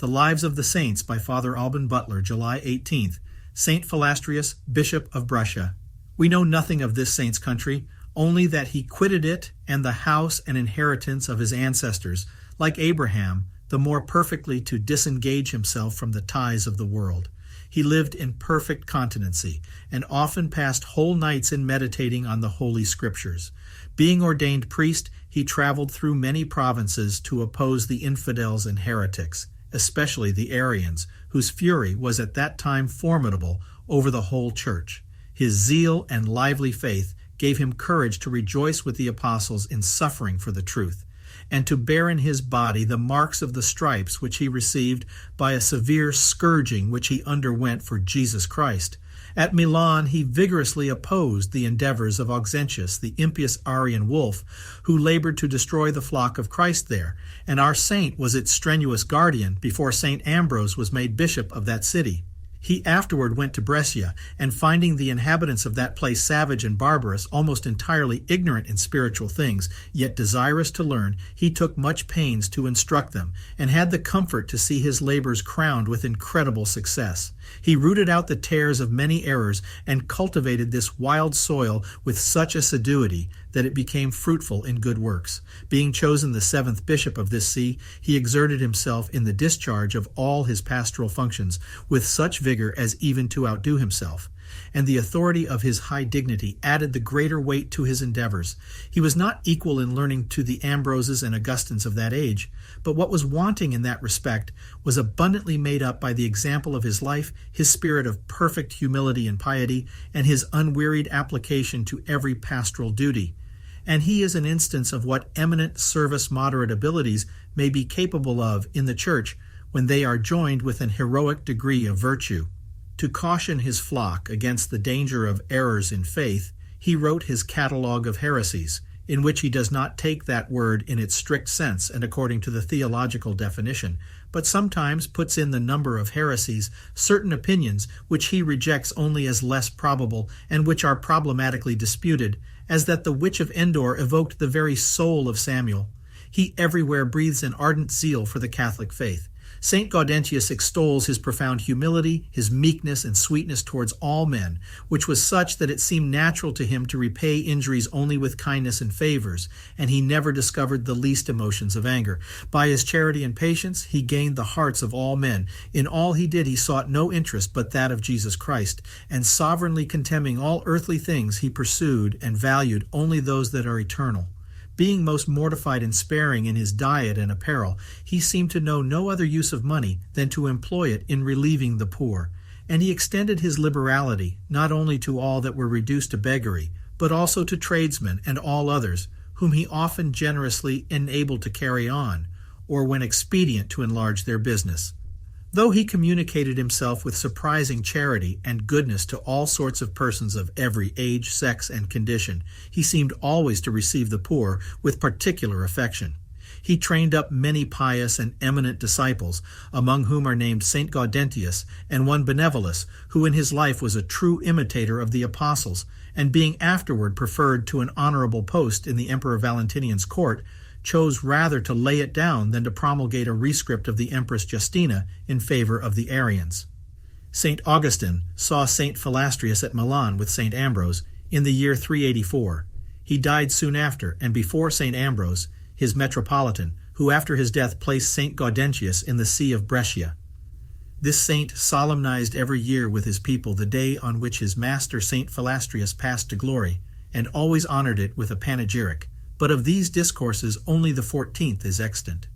The Lives of the Saints by Father Alban Butler, July 18th. Saint Philastrius, Bishop of Brescia. We know nothing of this saint's country, only that he quitted it and the house and inheritance of his ancestors, like Abraham, the more perfectly to disengage himself from the ties of the world. He lived in perfect continency, and often passed whole nights in meditating on the Holy Scriptures. Being ordained priest, he traveled through many provinces to oppose the infidels and heretics, especially the Arians, whose fury was at that time formidable over the whole Church. His zeal and lively faith gave him courage to rejoice with the apostles in suffering for the truth, and to bear in his body the marks of the stripes which he received by a severe scourging which he underwent for Jesus Christ. At Milan he vigorously opposed the endeavors of Augustine, the impious Arian wolf, who labored to destroy the flock of Christ there, and our saint was its strenuous guardian before St. Ambrose was made bishop of that city. He afterward went to Brescia, and finding the inhabitants of that place savage and barbarous, almost entirely ignorant in spiritual things, yet desirous to learn, he took much pains to instruct them, and had the comfort to see his labors crowned with incredible success. He rooted out the tares of many errors, and cultivated this wild soil with such assiduity that it became fruitful in good works. Being chosen the 7th bishop of this see, he exerted himself in the discharge of all his pastoral functions with such vigor as even to outdo himself, and the authority of his high dignity added the greater weight to his endeavors. He was not equal in learning to the Ambroses and Augustines of that age, but what was wanting in that respect was abundantly made up by the example of his life, his spirit of perfect humility and piety, and his unwearied application to every pastoral duty. And he is an instance of what eminent service moderate abilities may be capable of in the Church when they are joined with an heroic degree of virtue. To caution his flock against the danger of errors in faith, he wrote his Catalogue of Heresies, in which he does not take that word in its strict sense and according to the theological definition, but sometimes puts in the number of heresies certain opinions which he rejects only as less probable and which are problematically disputed, as that the witch of Endor evoked the very soul of Samuel. He everywhere breathes an ardent zeal for the Catholic faith. St. Gaudentius extols his profound humility, his meekness and sweetness towards all men, which was such that it seemed natural to him to repay injuries only with kindness and favors, and he never discovered the least emotions of anger. By his charity and patience he gained the hearts of all men. In all he did he sought no interest but that of Jesus Christ, and sovereignly contemning all earthly things he pursued and valued only those that are eternal. Being most mortified and sparing in his diet and apparel, he seemed to know no other use of money than to employ it in relieving the poor. And he extended his liberality not only to all that were reduced to beggary, but also to tradesmen and all others, whom he often generously enabled to carry on, or when expedient to enlarge their business. Though he communicated himself with surprising charity and goodness to all sorts of persons of every age, sex, and condition, he seemed always to receive the poor with particular affection. He trained up many pious and eminent disciples, among whom are named St. Gaudentius and one Benevolus, who in his life was a true imitator of the apostles, and being afterward preferred to an honorable post in the Emperor Valentinian's court, chose rather to lay it down than to promulgate a rescript of the Empress Justina in favor of the Arians. St. Augustine saw St. Philastrius at Milan with St. Ambrose in the year 384. He died soon after, and before St. Ambrose, his metropolitan, who after his death placed St. Gaudentius in the see of Brescia. This saint solemnized every year with his people the day on which his master St. Philastrius passed to glory, and always honored it with a panegyric. But of these discourses only the 14th is extant.